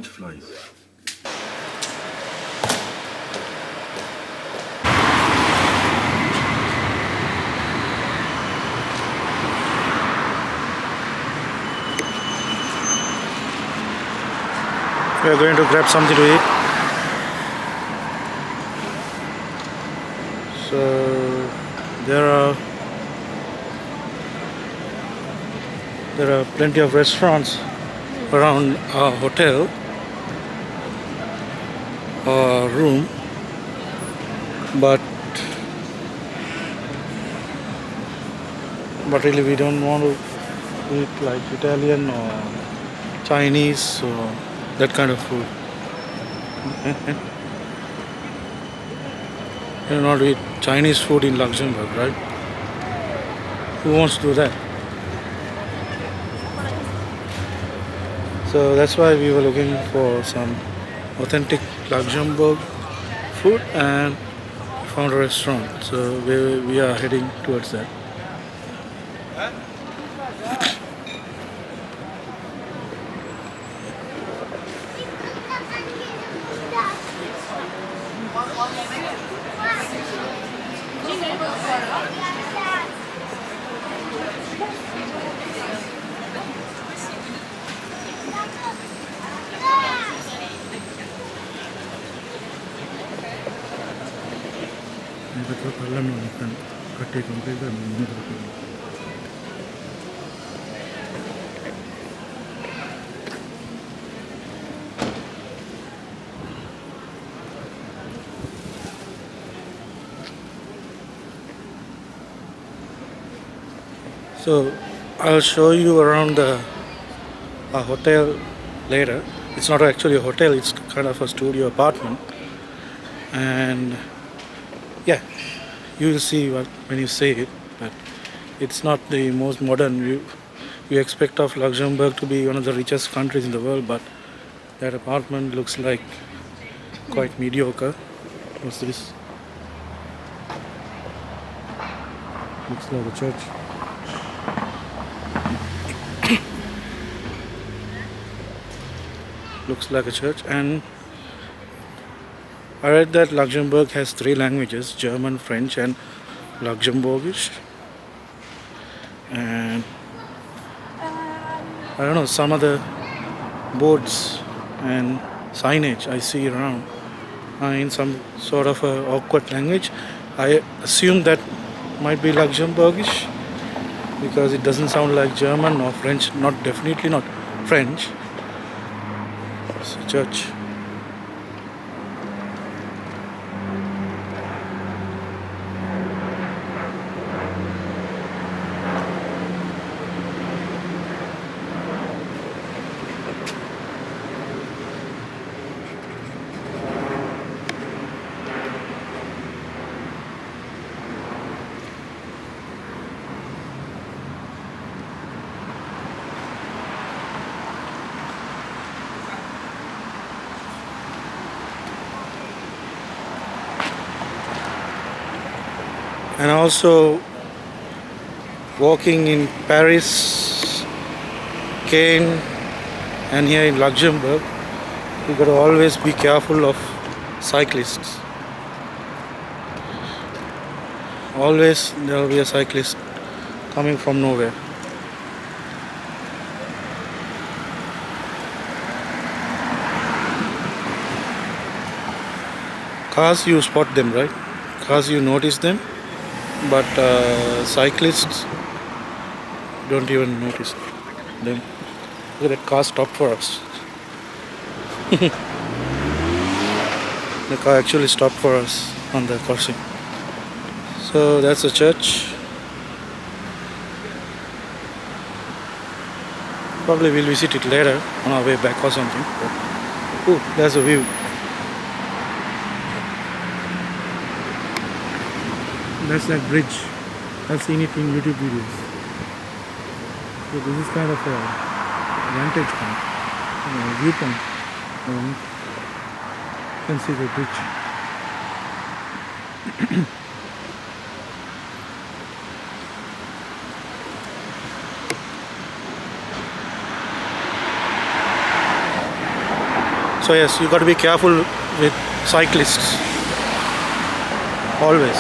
much flies. We are going to grab something to eat. So there are plenty of restaurants around our hotel or room, but really we don't want to eat like Italian or Chinese or that kind of food. You don't want to eat Chinese food in Luxembourg, right? Who wants to do that? So that's why we were looking for some authentic Luxembourg food, and found a restaurant. So we are heading towards that. So I'll show you around the hotel later. It's not actually a hotel, it's kind of a studio apartment. And yeah, you will see when you see it, but it's not the most modern. You expect of Luxembourg to be one of the richest countries in the world, but that apartment looks like quite mediocre. What's this? Looks like a church. Looks like a church. And I read that Luxembourg has 3 languages: German, French, and Luxembourgish. And I don't know, some other boards and signage I see around are in some sort of a awkward language. I assume that might be Luxembourgish because it doesn't sound like German or French. Definitely not French. It's a church. And also walking in Paris, Caen, and here in Luxembourg, you got to always be careful of cyclists. Always there will be a cyclist coming from nowhere. Cars, you spot them, right? Cars, you notice them, but cyclists don't even notice them. Look at that car stopped for us. The car actually stopped for us on the crossing. So that's a church. Probably we'll visit it later on our way back or something. Oh, there's a view. That's that bridge. I've seen it in YouTube videos. So this is kind of a vantage point, viewpoint. You can see the bridge. So yes, you got to be careful with cyclists always.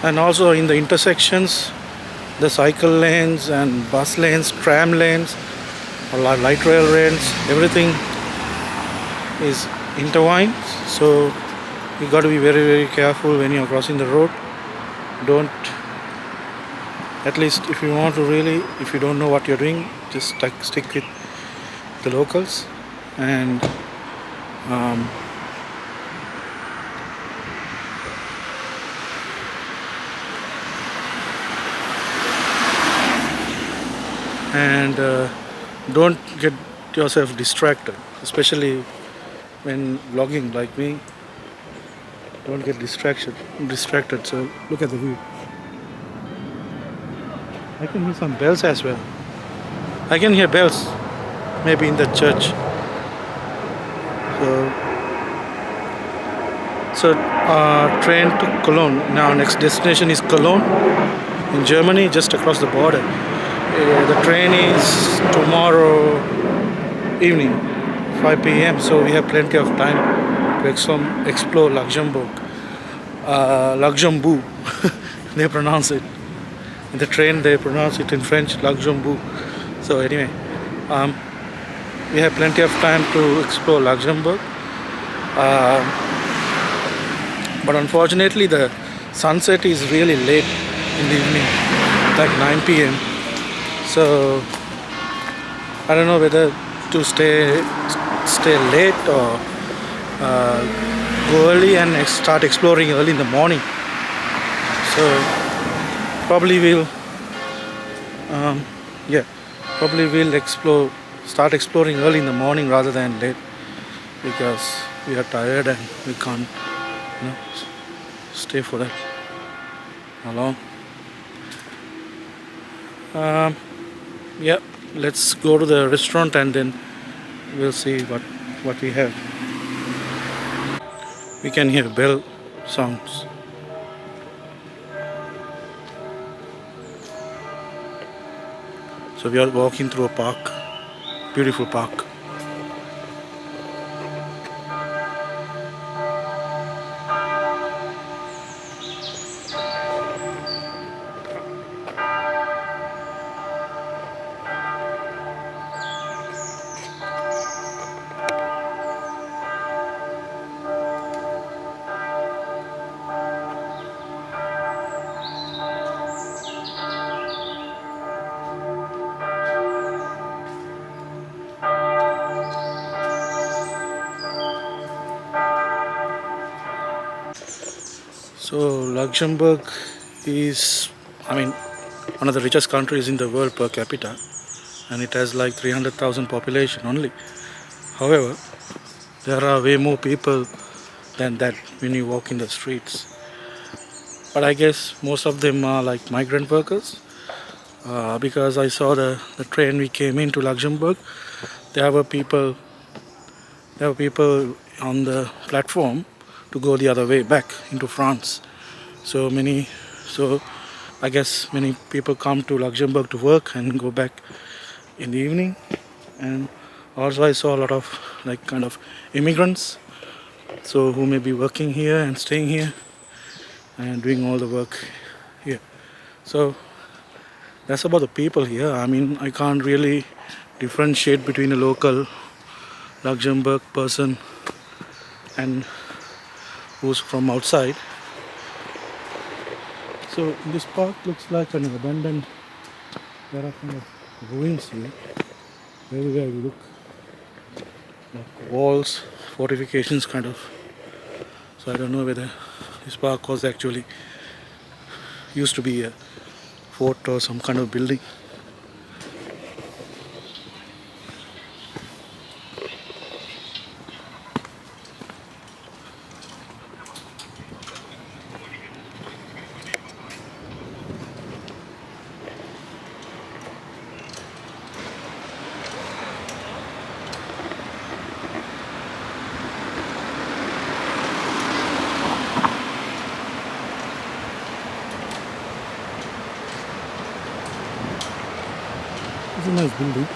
And also in the intersections, the cycle lanes and bus lanes, tram lanes, or light rail lanes, everything is intertwined. So you got to be very, very careful when you're crossing the road. Don't, at least if you want to really, if you don't know what you're doing, just stick with the locals. And don't get yourself distracted, especially when vlogging like me. Don't get distracted. So look at the view. I can hear some bells as well. I can hear bells, maybe in the church. So train to Cologne. Now next destination is Cologne in Germany, just across the border. The train is tomorrow evening, 5 p.m. So we have plenty of time to explore Luxembourg. Luxembourg, they pronounce it. In the train, they pronounce it in French, Luxembourg. So anyway, we have plenty of time to explore Luxembourg. But unfortunately, the sunset is really late in the evening, like 9 p.m. So I don't know whether to stay late or go early and start exploring early in the morning. So probably we'll start exploring early in the morning rather than late, because we are tired and we can't stay for that long. Let's go to the restaurant and then we'll see what we have. We can hear bell sounds. So we are walking through a park, beautiful park. So Luxembourg is, one of the richest countries in the world per capita, and it has like 300,000 population only. However, there are way more people than that when you walk in the streets. But I guess most of them are like migrant workers, because I saw the train we came into Luxembourg. There were people on the platform to go the other way back into France. So I guess many people come to Luxembourg to work and go back in the evening. And also I saw a lot of kind of immigrants, so who may be working here and staying here and doing all the work here. So that's about the people here. I can't really differentiate between a local Luxembourg person and who's from outside. So this park looks like an abandoned. There are kind of ruins here. Everywhere you look, like walls, fortifications kind of. So I don't know whether this park was actually used to be a fort or some kind of building. It's a nice building.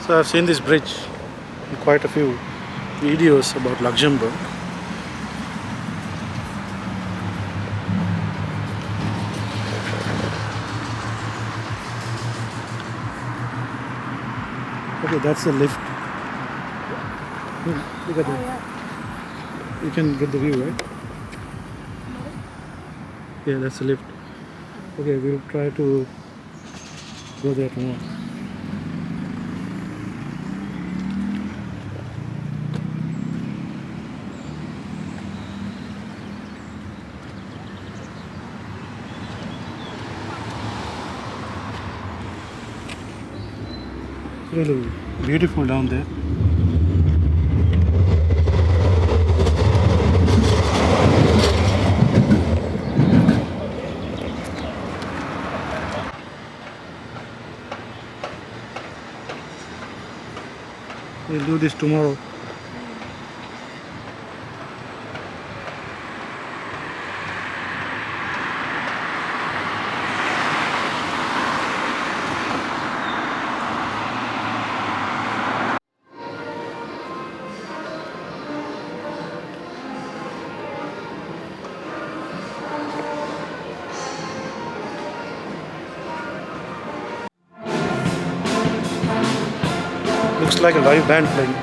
So I've seen this bridge in quite a few videos about Luxembourg. Okay, that's the lift. Look at that. You can get the view, right? Yeah, that's the lift. Okay, we'll try to go there tomorrow. It's really beautiful down there. We'll do this tomorrow. Looks like a live band playing.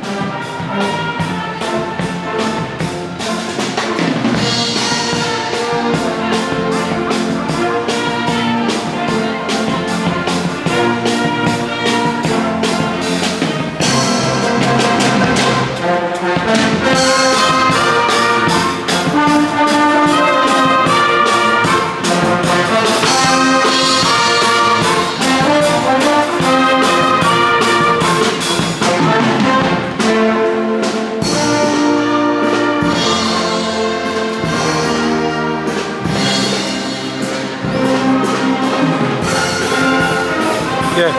Yeah,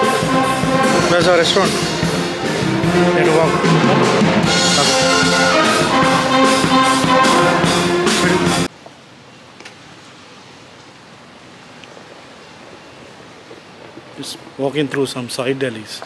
where's our restaurant? Need to walk. Just walking through some side delis.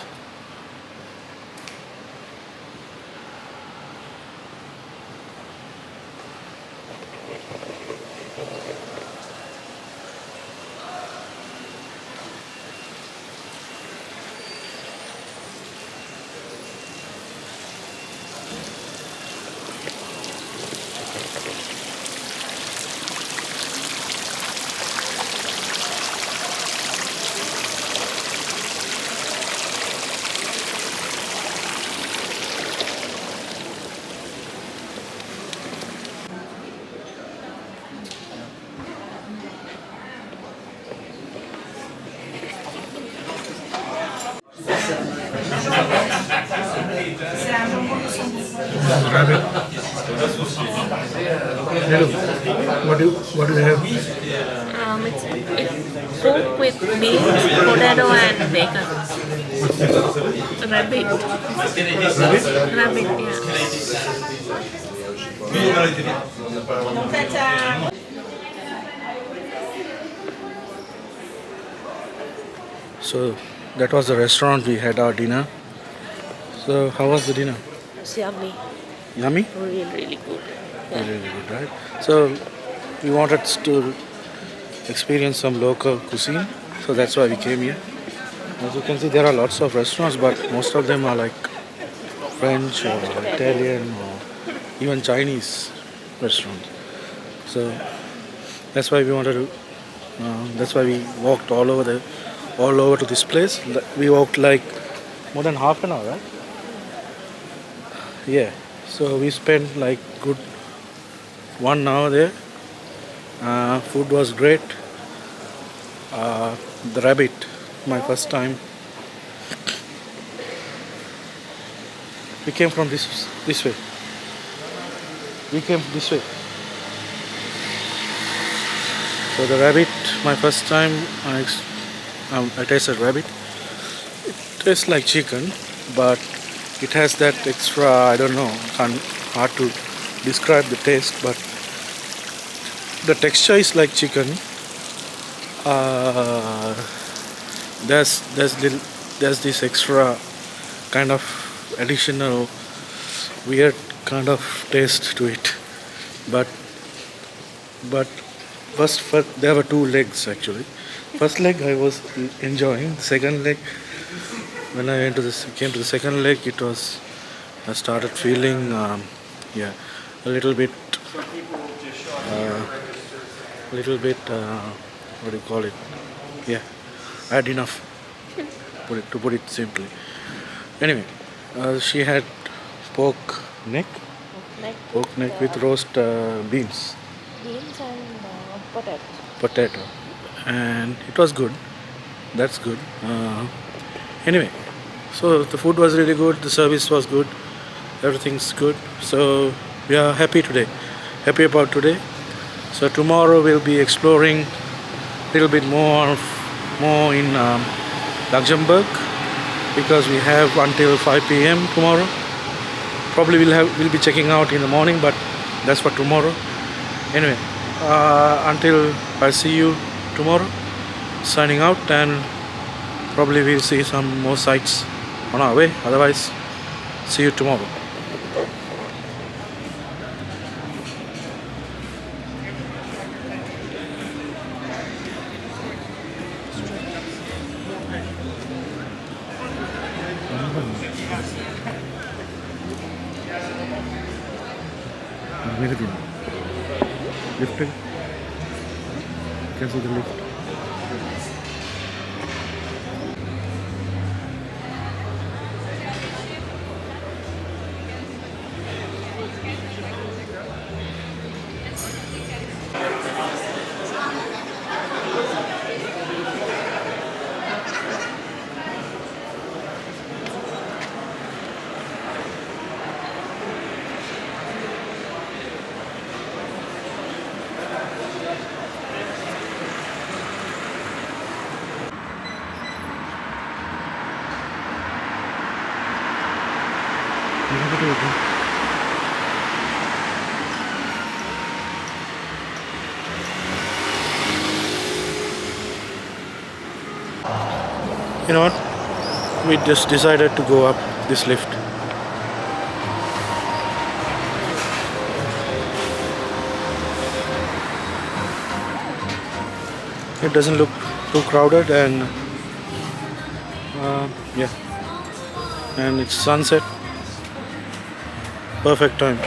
Rabbit. Hello. What do they have? It's cooked with beef, potato, and bacon. Rabbit. Rabbit? Rabbit, yeah. So that was the restaurant we had our dinner. So how was the dinner? It's yummy. Yummy? Really, really good. Yeah. Really good, right? So we wanted to experience some local cuisine, so that's why we came here. As you can see, there are lots of restaurants, but most of them are like French or Italian or even Chinese restaurants. So that's why we wanted to. That's why we walked all over to this place. We walked like more than half an hour, right? Yeah. So we spent like good 1 hour there. Food was great. The rabbit, my first time. We came from this way. We came this way. So the rabbit, my first time, I tasted rabbit. It tastes like chicken, but it has that extra, I don't know, hard to describe the taste, but the texture is like chicken. There's this extra kind of additional weird kind of taste to it. But but first there were two legs actually. First leg I was enjoying. The second leg, when I came to the second leg, it was I started feeling yeah, a uh, little bit what do you call it? Yeah, I had enough. To put it simply. Anyway, she had pork neck, Like pork neck with roast beans, beans and potato. potato, and it was good. That's good. Anyway, so the food was really good. The service was good. Everything's good. So we are happy today. Happy about today. So tomorrow we'll be exploring a little bit more in Luxembourg because we have until 5 p.m. tomorrow. Probably we'll be checking out in the morning, but that's for tomorrow. Anyway, until I see you tomorrow, signing out, and probably we'll see some more sights on our way. Otherwise, see you tomorrow. Lifted. You can see the lift. You know what? We just decided to go up this lift. It doesn't look too crowded, and yeah, and it's sunset. Perfect time.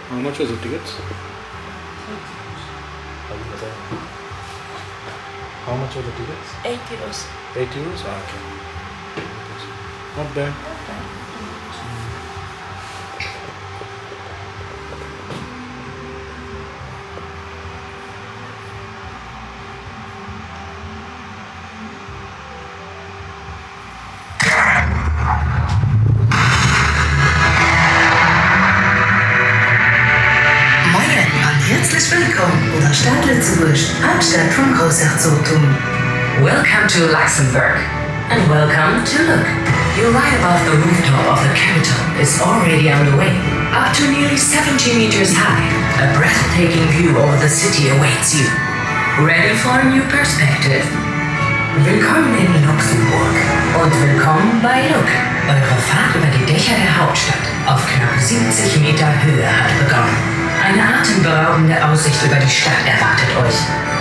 How much was the tickets? How much were the tickets? 8 euros. 8 euros? Ah, okay. Not bad. Lützeburg, Hauptstadt vom Großherzogtum. Welcome to Luxembourg. And welcome to Look. You're right above the rooftop of the capital is already on the way. Up to nearly 70 meters high, a breathtaking view over the city awaits you. Ready for a new perspective? Willkommen in Luxemburg und willkommen bei Look. Eure Fahrt über die Dächer der Hauptstadt auf knapp 70 Meter Höhe hat begonnen. Eine atemberaubende Aussicht über die Stadt erwartet euch.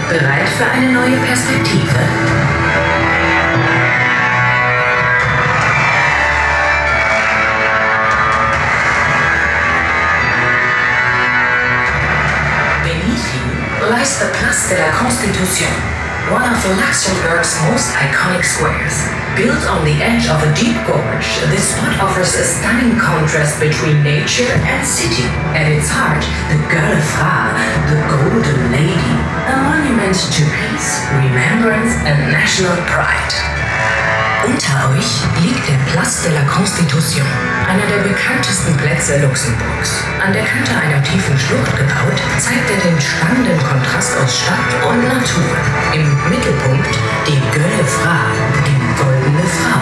Bereit für eine neue Perspektive? Lies the Place de la Constitution, one of Luxembourg's most iconic squares. Built on the edge of a deep gorge, this spot offers a stunning contrast between nature and city. At its heart, the Gueule Fra, the Golden Lady, a monument to peace, remembrance and national pride. Unter euch liegt der Place de la Constitution, einer der bekanntesten Plätze Luxemburgs. An der Kante einer tiefen Schlucht gebaut, zeigt er den spannenden Kontrast aus Stadt und Natur. Im Mittelpunkt die Gueule Fra, die Goldene Frau.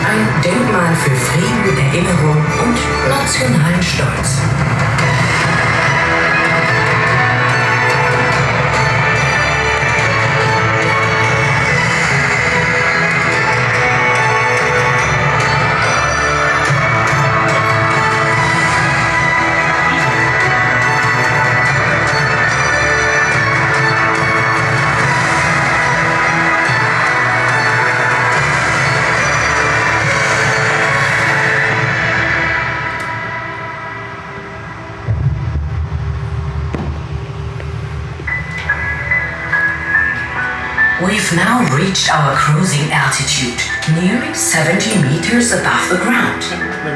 Ein Denkmal für Frieden, Erinnerung und nationalen Stolz. We've now reached our cruising altitude, nearly 70 meters above the ground.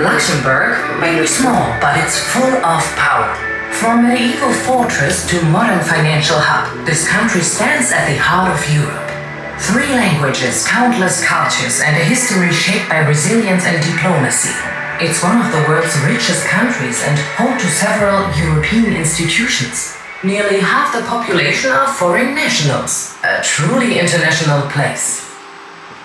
Luxembourg may be small, but it's full of power. From medieval fortress to modern financial hub, this country stands at the heart of Europe. 3 languages, countless cultures, and a history shaped by resilience and diplomacy. It's one of the world's richest countries and home to several European institutions. Nearly half the population are foreign nationals. A truly international place.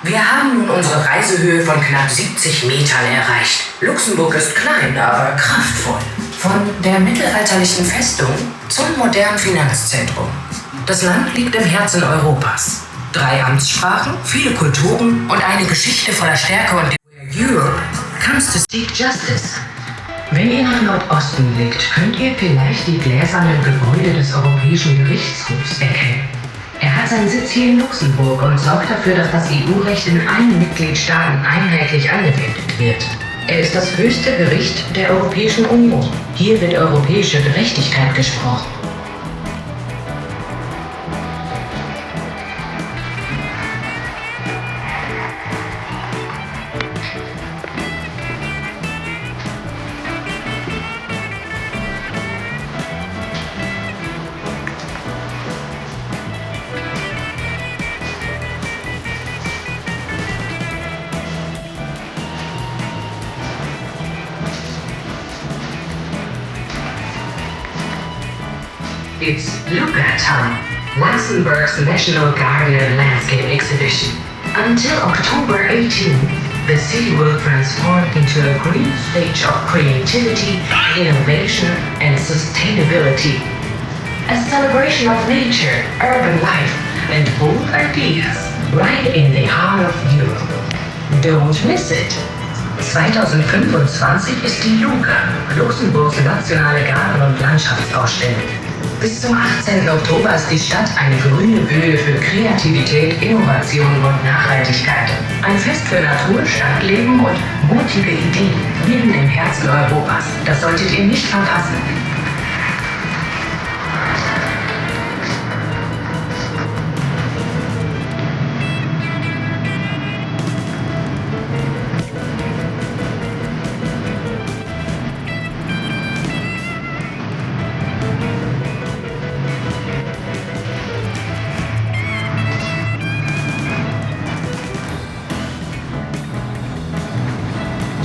Wir haben nun unsere Reisehöhe von knapp 70 Metern erreicht. Luxemburg ist klein, aber kraftvoll. Von der mittelalterlichen Festung zum modernen Finanzzentrum. Das Land liegt im Herzen Europas. 3 Amtssprachen, viele Kulturen und eine Geschichte voller Stärke und where Europe comes to seek justice. Wenn ihr nach Nordosten blickt, könnt ihr vielleicht die gläsernen Gebäude des Europäischen Gerichtshofs erkennen. Er hat seinen Sitz hier in Luxemburg und sorgt dafür, dass das EU-Recht in allen Mitgliedstaaten einheitlich angewendet wird. Er ist das höchste Gericht der Europäischen Union. Hier wird europäische Gerechtigkeit gesprochen. It's Look at Time, Luxembourg's National Guardian Landscape Exhibition. Until October 18, the city will transform into a green stage of creativity, innovation, and sustainability. A celebration of nature, urban life, and bold ideas, right in the heart of Europe. Don't miss it. 2025 ist die LUGA, Luxemburgs nationale Garten- und Landschaftsausstellung. Bis zum 18. Oktober ist die Stadt eine grüne Bühne für Kreativität, Innovation und Nachhaltigkeit. Ein Fest für Natur, Stadtleben und mutige Ideen, mitten im Herzen Europas. Das solltet ihr nicht verpassen.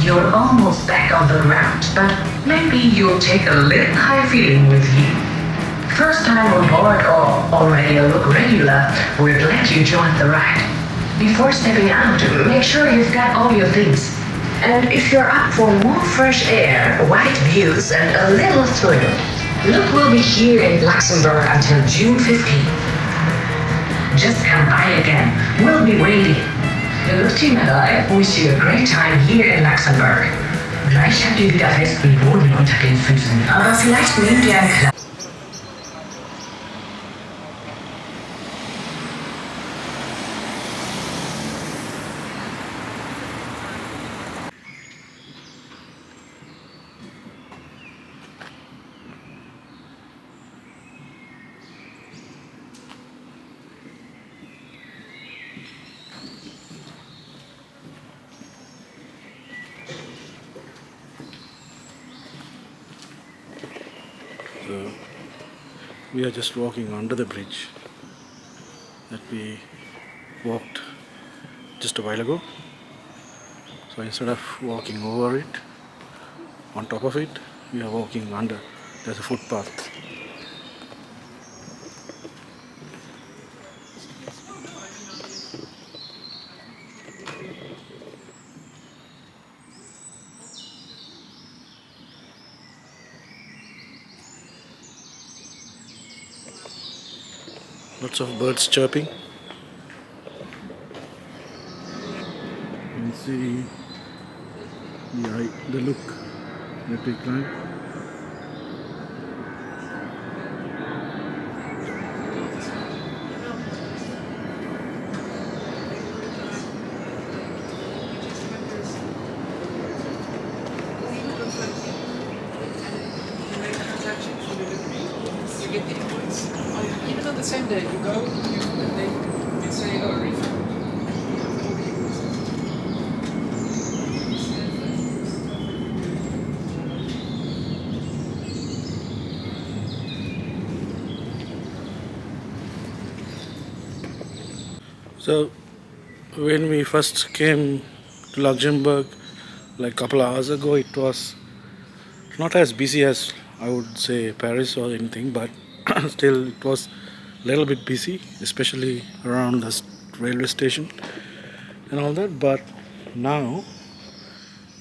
You're almost back on the ground, but maybe you'll take a little high feeling with you. First time on board or already a regular, we're glad you joined the ride. Before stepping out, make sure you've got all your things. And if you're up for more fresh air, white views, and a little thrill, Luke will be here in Luxembourg until June 15th. Just come by again. We'll be waiting. The Luke Team and I wish you a great time here in Luxembourg. Gleich habt ihr wieder festen Boden unter den Füßen, aber vielleicht nehmt ihr ein kleines... So we are just walking under the bridge that we walked just a while ago. So instead of walking over it, on top of it, we are walking under. There's a footpath. Lots of birds chirping. You can see the look that we climb. Even on the same day you go, they say, oh, refund. So when we first came to Luxembourg like a couple of hours ago, it was not as busy as I would say Paris or anything, but still it was a little bit busy, especially around the railway station and all that. But now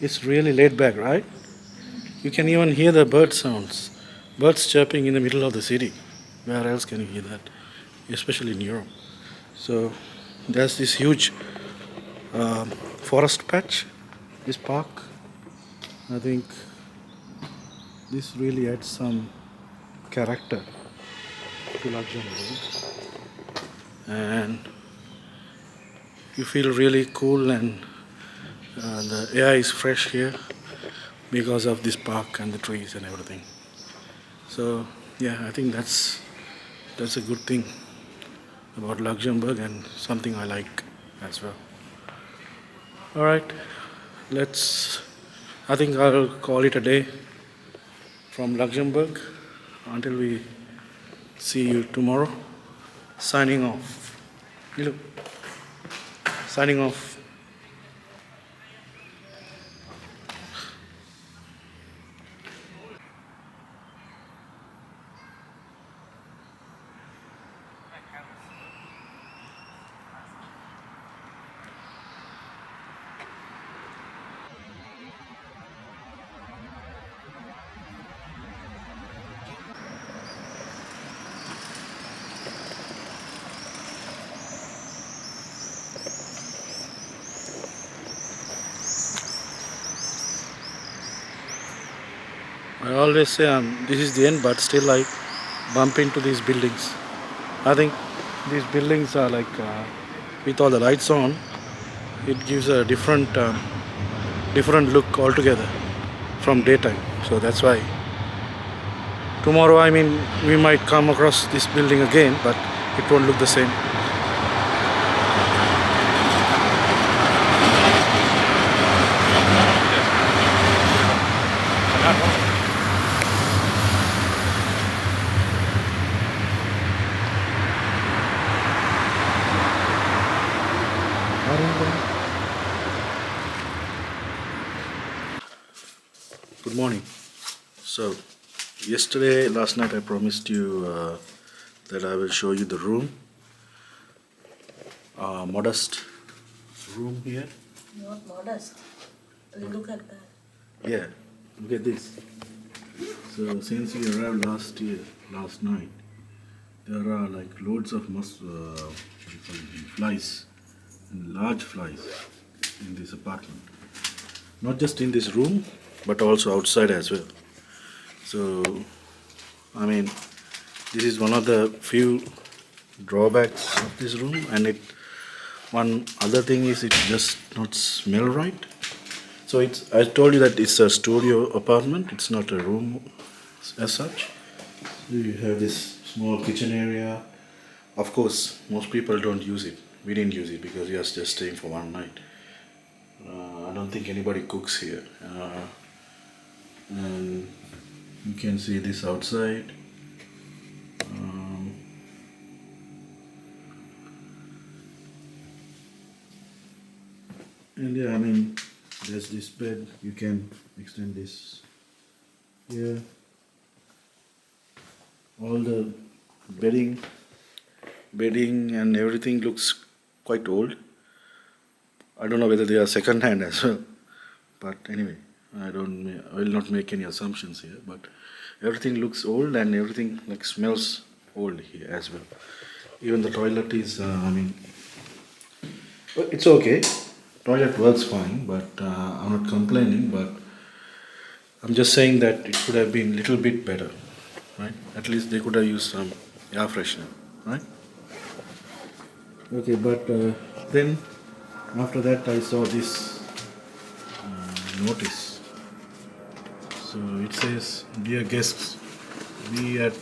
it's really laid back, right? You can even hear the bird sounds, birds chirping in the middle of the city. Where else can you hear that? Especially in Europe. So there's this huge forest patch, this park. I think this really adds some character to Luxembourg, and you feel really cool, and the air is fresh here because of this park and the trees and everything. So yeah, I think that's a good thing about Luxembourg and something I like as well. All right, I think I'll call it a day from Luxembourg until we see you tomorrow. Signing off. Hello. Signing off. I always say this is the end, but still I bump into these buildings. I think these buildings are like, with all the lights on, it gives a different look altogether from daytime. So that's why tomorrow, I mean, we might come across this building again, but it won't look the same. Good morning. So last night I promised you that I will show you the room. Modest room here. Not modest. Look at that. Yeah, look at this. So since we arrived last night, there are like loads of flies, large flies in this apartment. Not just in this room, but also outside as well. So, I mean, this is one of the few drawbacks of this room, and one other thing is it just not smell right. So I told you that it's a studio apartment, it's not a room as such. You have this small kitchen area. Of course, most people don't use it. We didn't use it because we are just staying for one night. I don't think anybody cooks here. And you can see this outside. And yeah, I mean, there's this bed. You can extend this here. All the bedding and everything looks quite old. I don't know whether they are second hand as well, but anyway, I will not make any assumptions here, but everything looks old and everything like smells old here as well. Even the toilet is, well, it's okay. Toilet works fine, but I'm not complaining, but I'm just saying that it could have been a little bit better, right? At least they could have used some air freshener, right? Okay, but then after that I saw this notice. So it says, "Dear guests, we at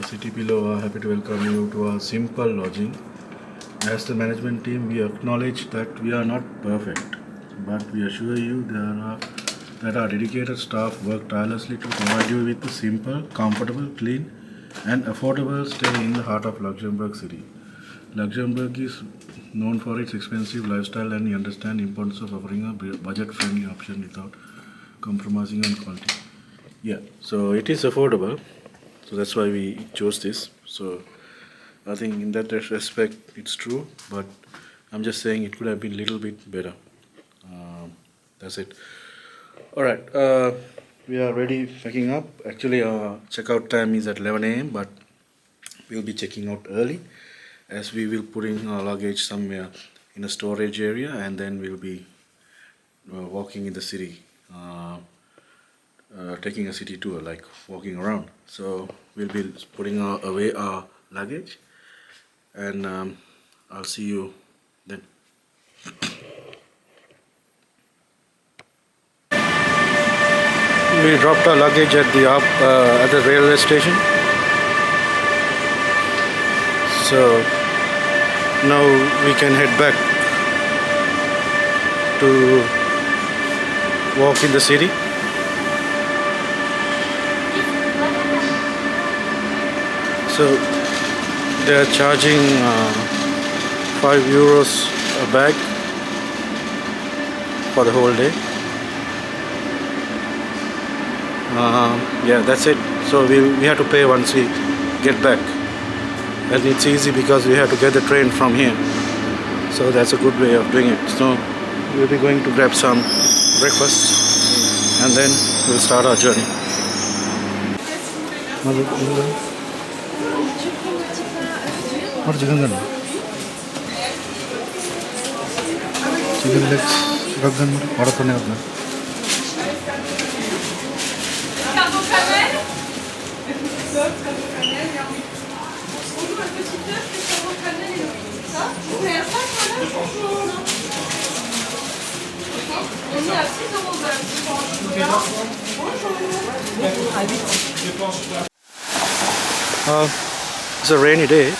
City Below are happy to welcome you to our simple lodging. As the management team, we acknowledge that we are not perfect, but we assure you that our dedicated staff work tirelessly to provide you with a simple, comfortable, clean, and affordable stay in the heart of Luxembourg City. Luxembourg is known for its expensive lifestyle, and we understand the importance of offering a budget-friendly option without compromising on quality." Yeah, so it is affordable, so that's why we chose this. So I think in that respect it's true, but I'm just saying it could have been a little bit better. That's it. Alright, we are ready packing up. Actually our checkout time is at 11 a.m. but we'll be checking out early, as we will put in our luggage somewhere in a storage area, and then we'll be walking in the city, taking a city tour, like walking around. So we'll be putting away our luggage, and I'll see you then. We dropped our luggage at the railway station. So now we can head back to walk in the city. So they are charging €5 a bag for the whole day. Yeah, that's it. So we have to pay once we get back, and it's easy because we have to get the train from here. So that's a good way of doing it. So we'll be going to grab some breakfast, and then we'll start our journey. Chicken legs, it's a rainy day,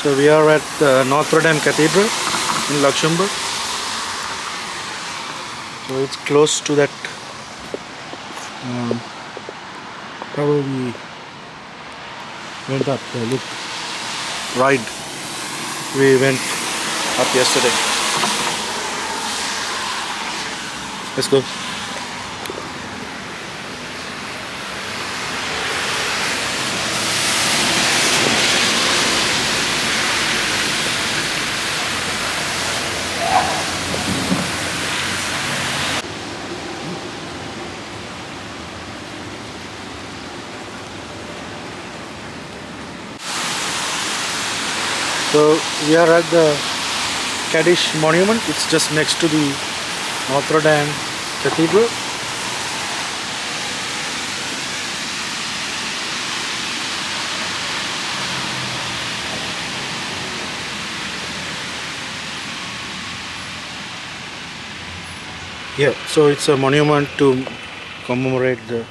so we are at Notre Dame Cathedral in Luxembourg. So it's close to that tower we went up. Look, ride we went up yesterday. Let's go. So we are at the Kaddish Monument. It's just next to the Notre Dame Cathedral. Yeah, so it's a monument to commemorate the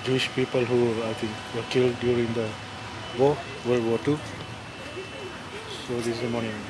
Jewish people who I think were killed during the war, World War II. So this is a monument.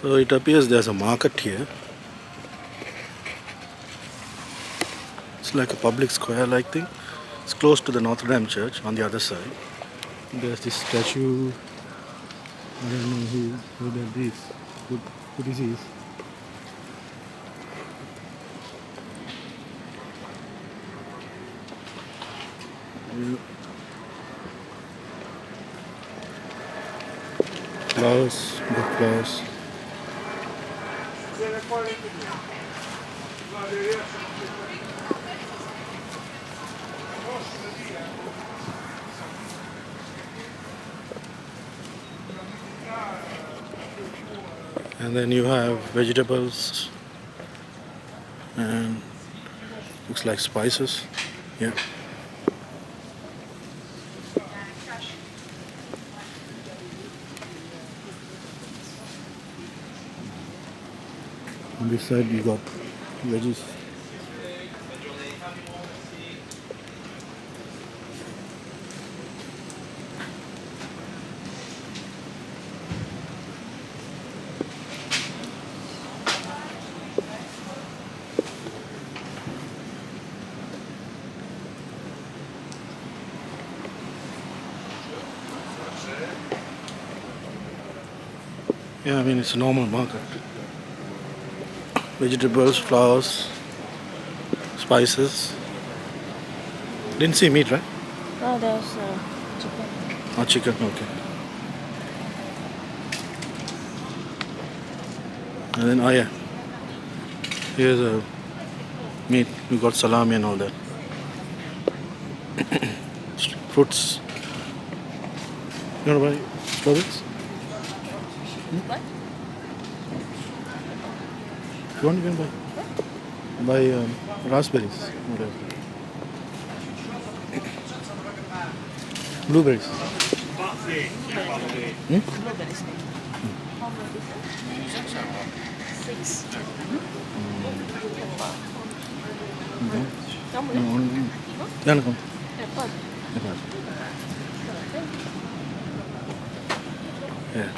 So it appears there's a market here. It's like a public square like thing. It's close to the Notre Dame Church on the other side. There's this statue. I don't know who that is. Who this is. Flowers, good flowers. And then you have vegetables and looks like spices. Yeah. On this side you got veggies. Yeah, I mean it's a normal market. Vegetables, flowers, spices. Didn't see meat, right? Oh, there's chicken. Oh, chicken, okay. And then, oh yeah, here's a meat. We got salami and all that. Fruits. You want to buy strawberries? What? If you want, you can buy raspberries. Whatever. Blueberries. Blueberries. How much is it? 6. Kamu lihat? Jangan kamu. Dapat. Yeah.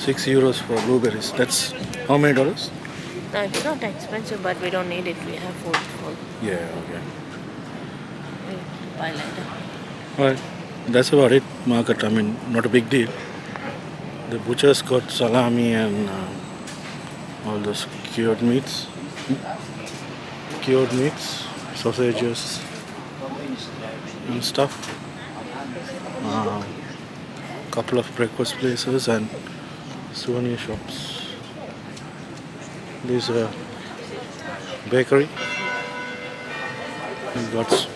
€6 for blueberries. That's how many dollars? No, it's not expensive, but we don't need it. We have food. Yeah, okay. We buy later. Alright. That's about it. Market, I mean, not a big deal. The butcher's got salami and all those cured meats. Cured meats, sausages and stuff. Couple of breakfast places and souvenir shops. This is a bakery. We've got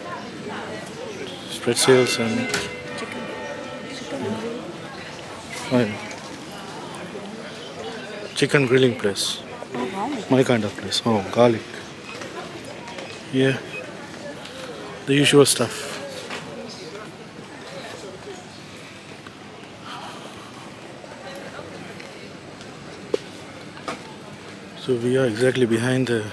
pretzels and chicken grilling place. My kind of place. Oh, garlic. Yeah. The usual stuff. So we are exactly behind the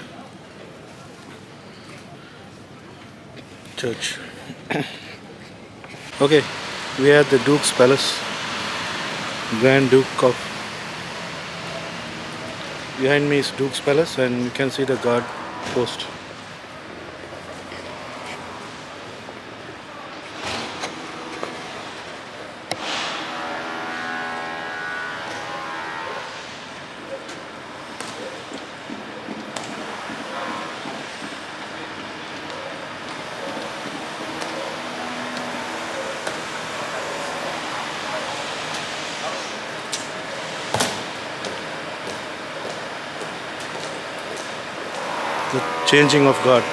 church. Okay, we are at the Duke's Palace, Grand Duke of. Behind me is Duke's Palace, and you can see the guard post. The changing of guard.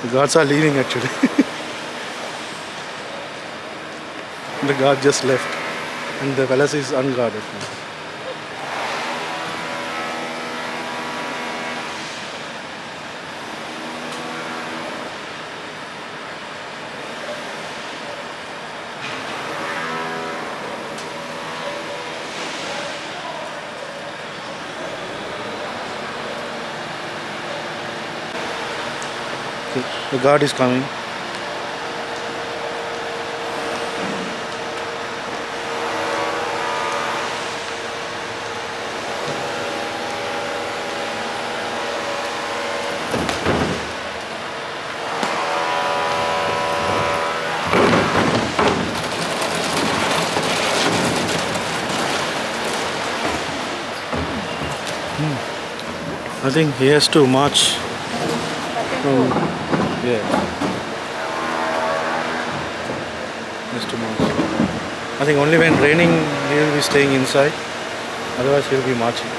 The guards are leaving actually. The guard just left, and the palace is unguarded now. The guard is coming. I think he has to march from yeah. He has to march. I think only when raining he will be staying inside. Otherwise he will be marching.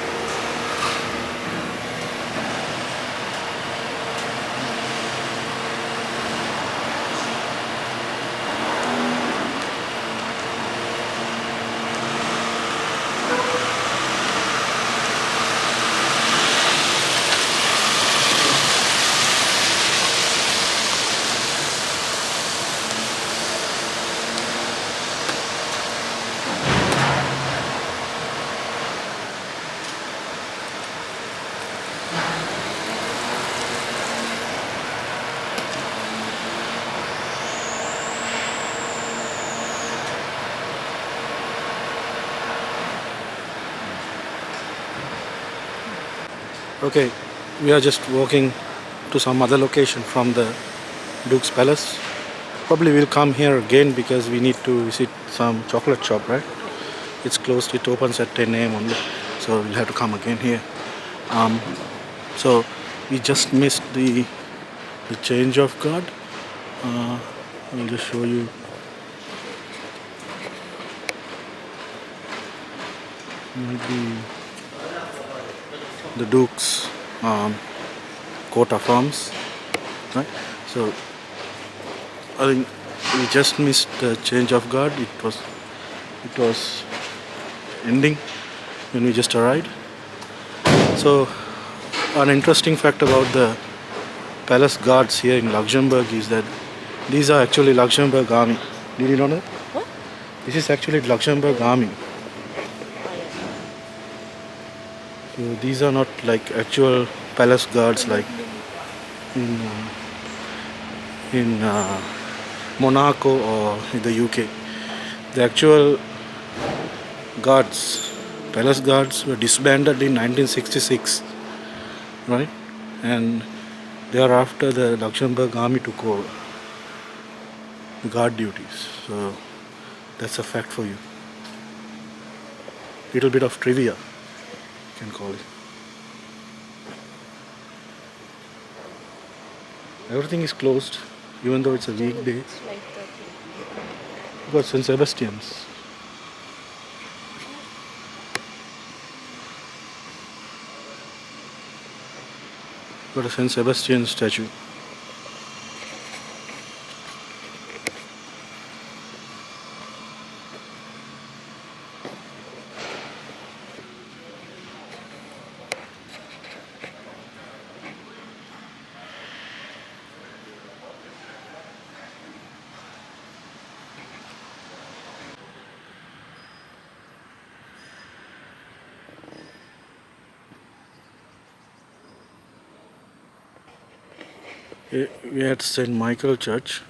Okay, we are just walking to some other location from the Duke's Palace. Probably we'll come here again because we need to visit some chocolate shop, right? It's closed, it opens at 10 a.m. only, so we'll have to come again here. So we just missed the change of guard. I'll just show you. Might be the Duke's coat of arms, right? So I think we just missed the change of guard. It was ending when we just arrived. So an interesting fact about the palace guards here in Luxembourg is that these are actually Luxembourg army. Did you know that? What? This is actually Luxembourg army. So these are not like actual palace guards like in Monaco or in the UK. The actual guards, palace guards, were disbanded in 1966, right? And thereafter the Luxembourg army took over the guard duties. So that's a fact for you. Little bit of trivia, you can call it. Everything is closed, even though it's a weekday. It's like the Got St. Sebastian's. Got a St. Sebastian statue. We at St. Michael Church,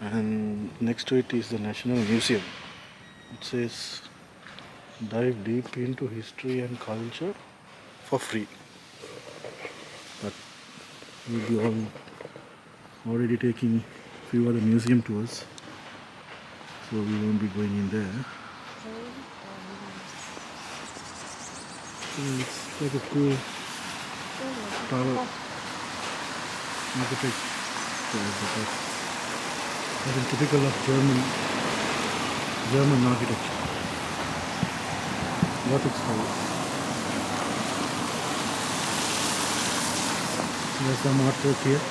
and next to it is the National Museum. It says dive deep into history and culture for free. But we'll be already taking few other museum tours, so we won't be going in there. It's like a cool tower architecture. I think typical of German architecture. Gothic style. There's some artwork here.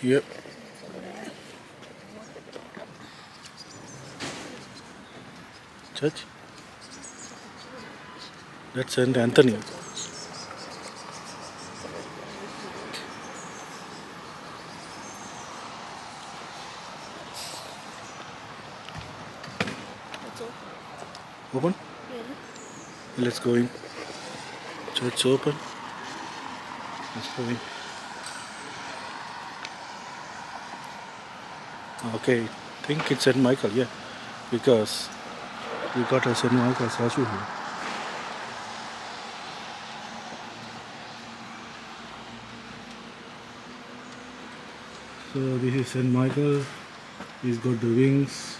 Yep. Church? That's St. Anthony. Open? Yeah. Let's go in. Church open. Let's go in. Okay, I think it's St. Michael, yeah, because we got a St. Michael statue here. So this is St. Michael. He's got the wings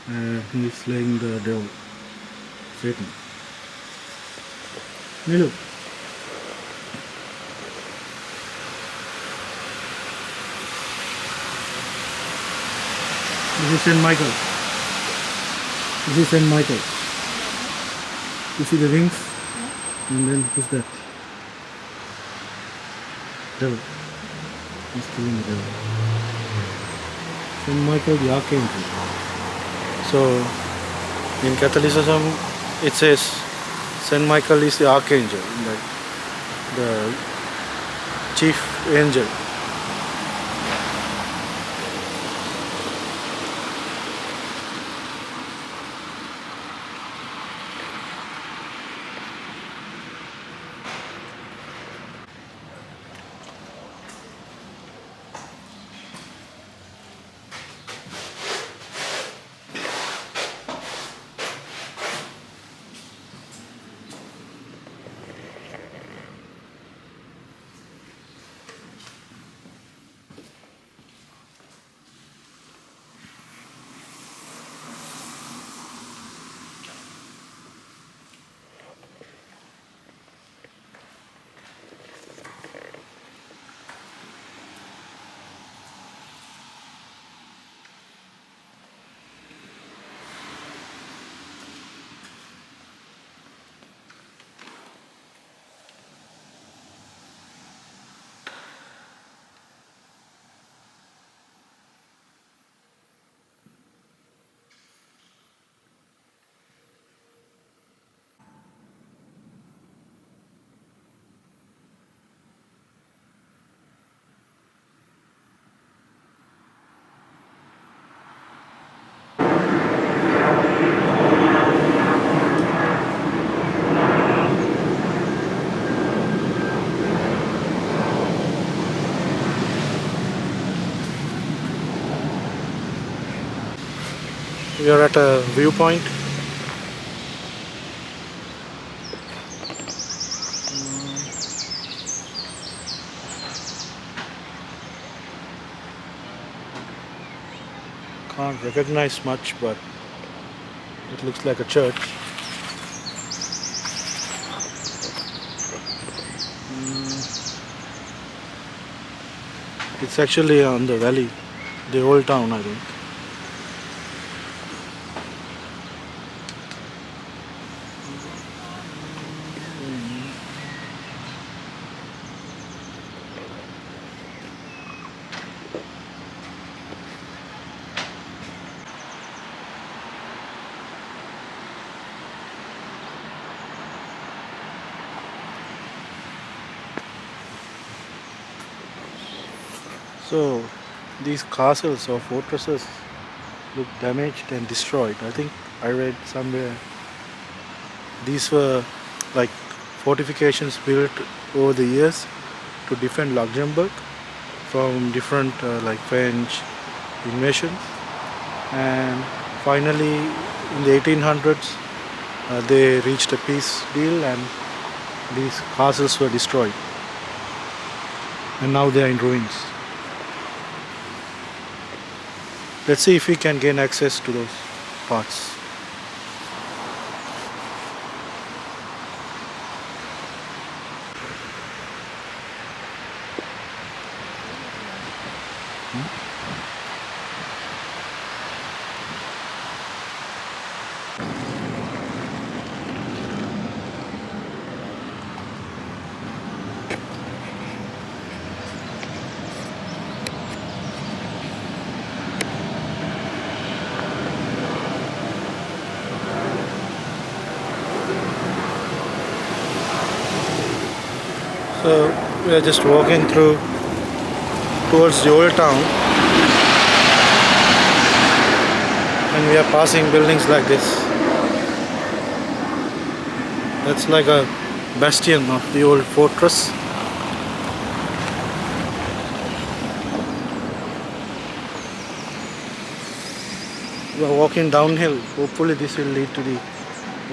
and he's slaying the devil, Satan. Hey, look. This is St. Michael. This is St. Michael. You see the wings? And then who's that? Devil. He's killing the devil. St. Michael the Archangel. So in Catholicism it says St. Michael is the Archangel, like the chief angel. We are at a viewpoint. Can't recognize much, but it looks like a church. It's actually on the valley, the old town, I think. So these castles or fortresses look damaged and destroyed. I think I read somewhere these were like fortifications built over the years to defend Luxembourg from different like French invasions, and finally in the 1800s they reached a peace deal and these castles were destroyed, and now they are in ruins. Let's see if we can gain access to those parts. So we are just walking through towards the old town, and we are passing buildings like this. That's like a bastion of the old fortress. We are walking downhill. Hopefully this will lead to the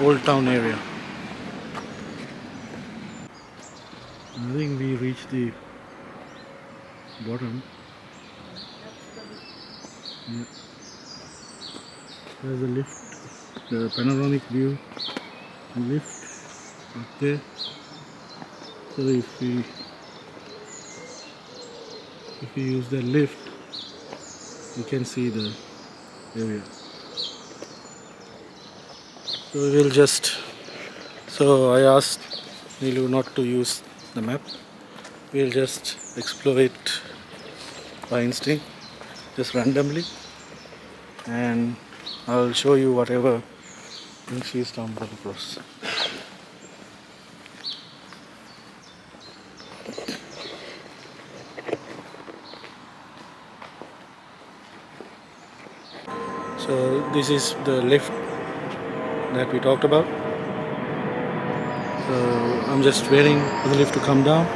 old town area. I think we reached the bottom. Yeah. There's a lift, the panoramic view lift up there. So if we use the lift, we can see the area. So we will just. So I asked Nilu not to use the map. We'll just explore it by instinct, just randomly, and I'll show you whatever things she stumbled across. So this is the lift that we talked about. So I'm just waiting for the lift to come down.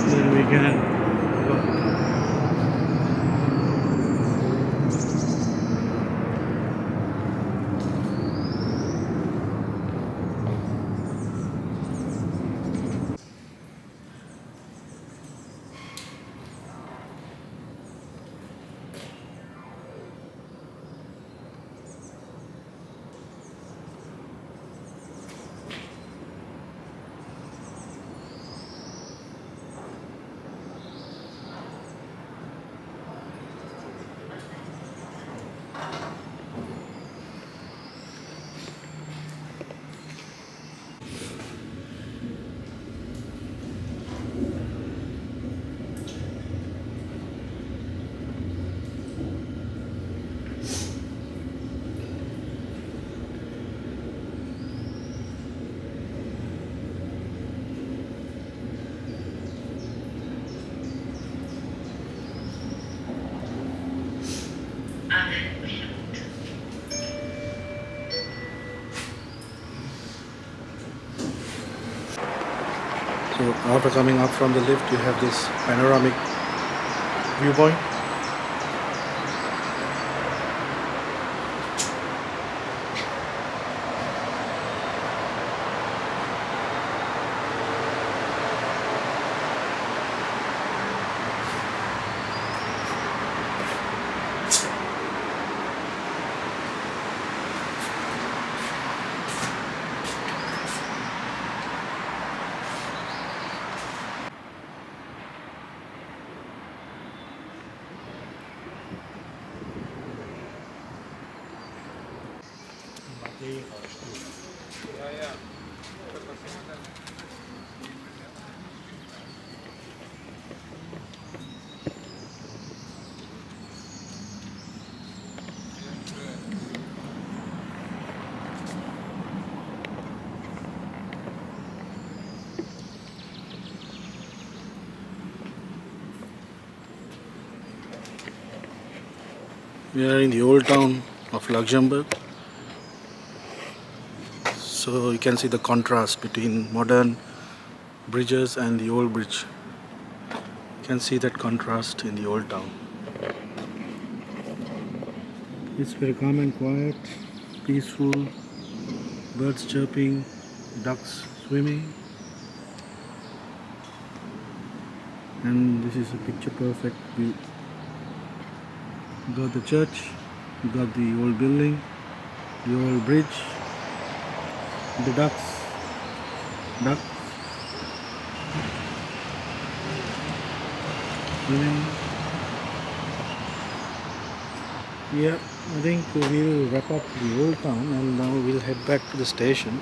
Then we can go. So after coming up from the lift, you have this panoramic viewpoint. We are in the old town of Luxembourg. So you can see the contrast between modern bridges and the old bridge. You can see that contrast in the old town. It's very calm and quiet, peaceful, birds chirping, ducks swimming. And this is a picture perfect view. You got the church, you got the old building, the old bridge, the ducks. Swimming. Yeah, I think we will wrap up the old town and now we'll head back to the station.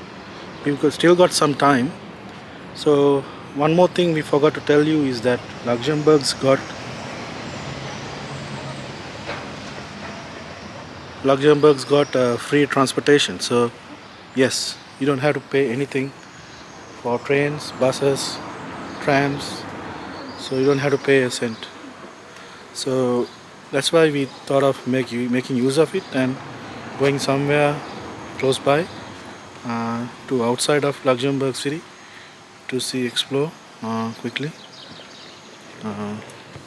We've still got some time. So one more thing we forgot to tell you is that Luxembourg's got free transportation. So yes, you don't have to pay anything for trains, buses, trams. So you don't have to pay a cent. So that's why we thought of making use of it and going somewhere close by to outside of Luxembourg city to explore quickly.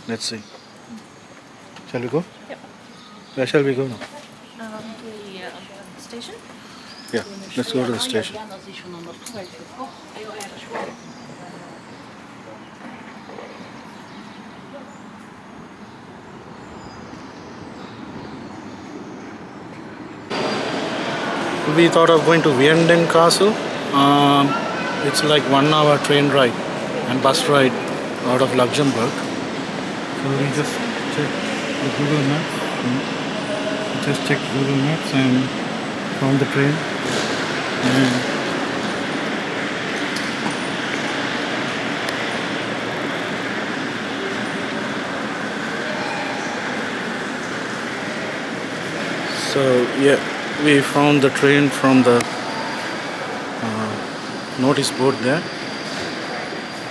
Let's see. Shall we go? Yep. Where shall we go now? The station? Yeah, let's go to the station. We thought of going to Vianden Castle. It's like 1 hour train ride and bus ride out of Luxembourg. So we just checked the Google Maps. And found the train. So yeah, we found the train from the notice board there,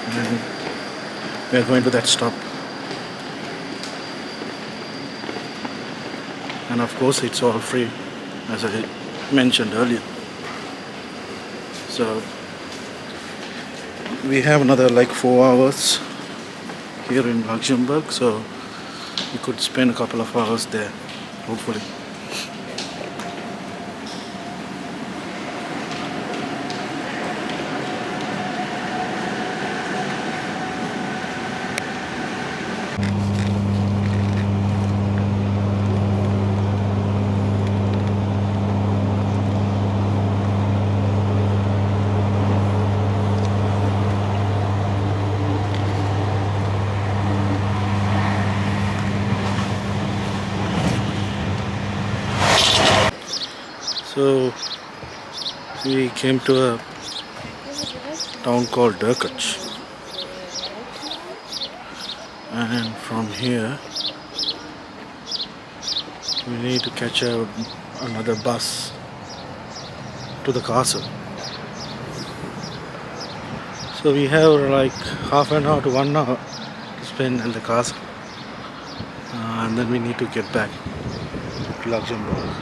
and we are going to that stop. And of course it's all free, as I mentioned earlier. So we have another like 4 hours here in Luxembourg, so we could spend a couple of hours there, hopefully. So we came to a town called Derkach, and from here we need to catch another bus to the castle. So we have like half an hour to 1 hour to spend in the castle, and then we need to get back to Luxembourg.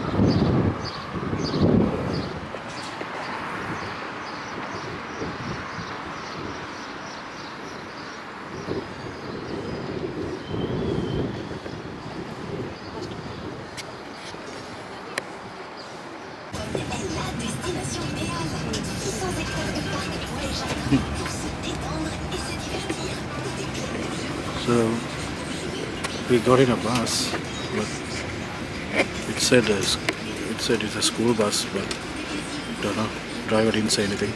So we got in a bus, but it said it's a school bus, but don't know. Driver didn't say anything.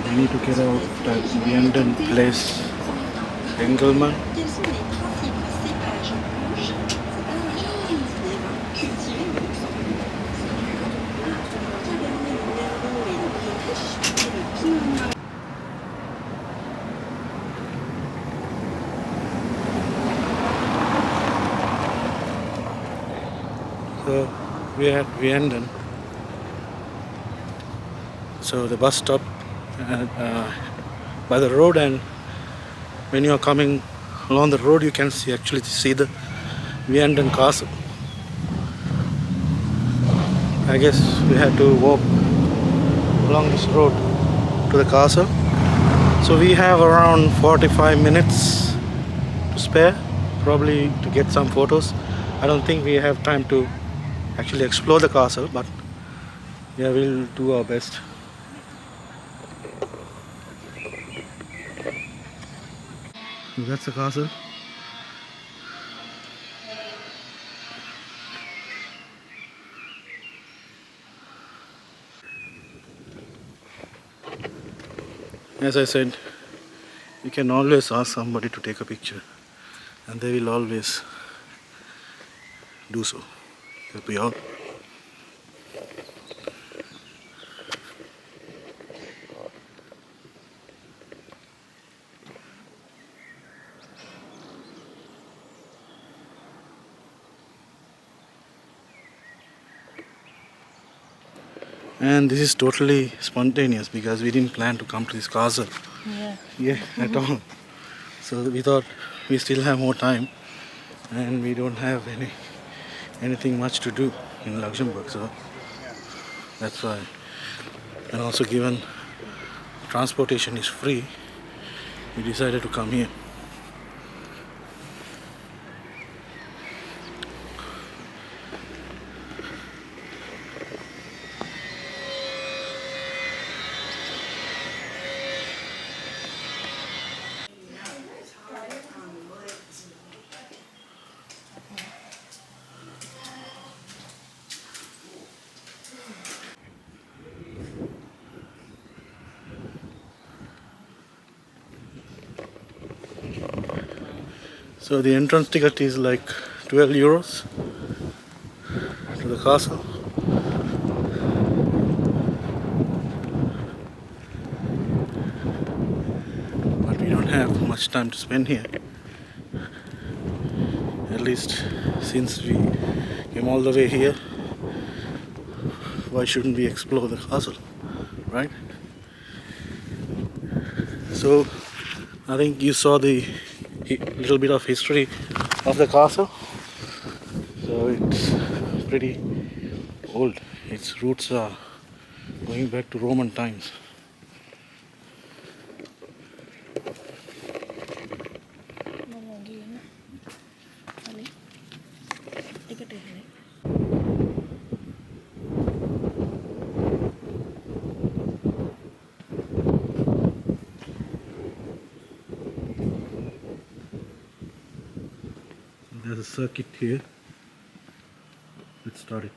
We need to get out at Vianden Place, Engelmann. we're at Vianden. So the bus stop by the road, and when you are coming along the road, you can actually see the Vianden Castle. I guess we had to walk along this road to the castle. So we have around 45 minutes to spare, probably to get some photos. I don't think we have time to actually explore the castle, but yeah, we'll do our best. So that's the castle. As I said, you can always ask somebody to take a picture, and they will always do so. Help you out. And this is totally spontaneous because we didn't plan to come to this castle. Yeah, at all. So we thought we still have more time, and we don't have anything much to do in Luxembourg, so that's why. And also, given transportation is free, we decided to come here. So the entrance ticket is like 12 euros to the castle. But we don't have much time to spend here. At least since we came all the way here, why shouldn't we explore the castle, right? So I think you saw the little bit of history of the castle. So it's pretty old. Its roots are going back to Roman times. There's a circuit here. Let's start it.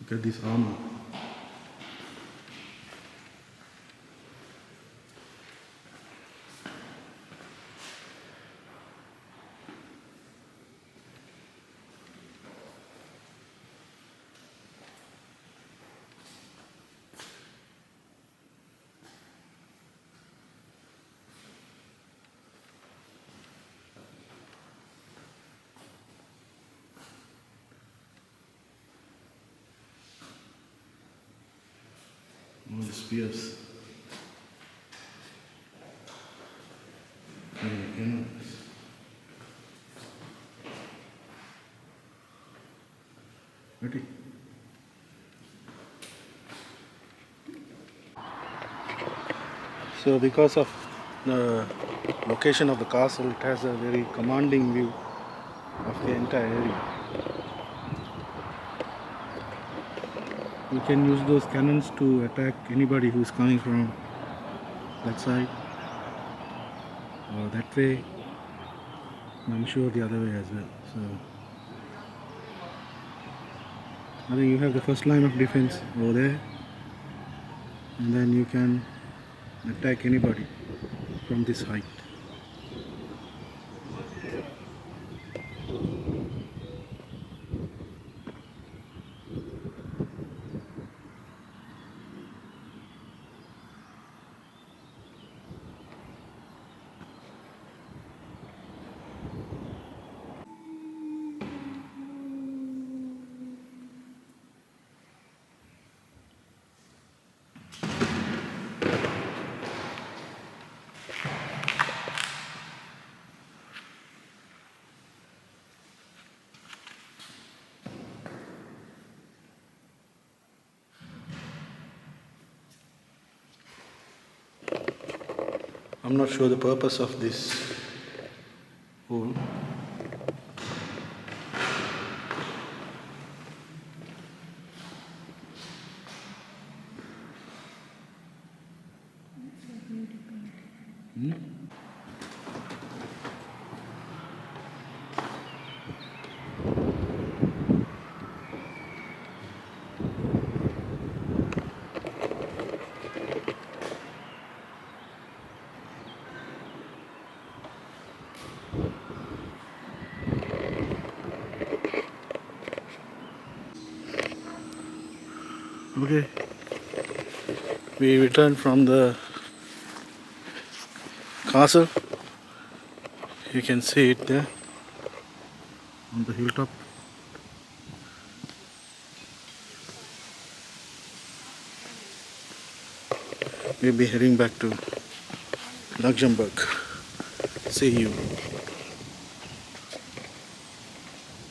Look at this armor. All the spears. And the cannons. Ready? So because of the location of the castle, it has a very commanding view of the entire area. You can use those cannons to attack anybody who is coming from that side or that way. I'm sure the other way as well. So I think you have the first line of defense over there, and then you can attack anybody from this height. I'm not sure the purpose of this hole. Okay, we returned from the castle. You can see it there on the hilltop. We'll be heading back to Luxembourg. See you.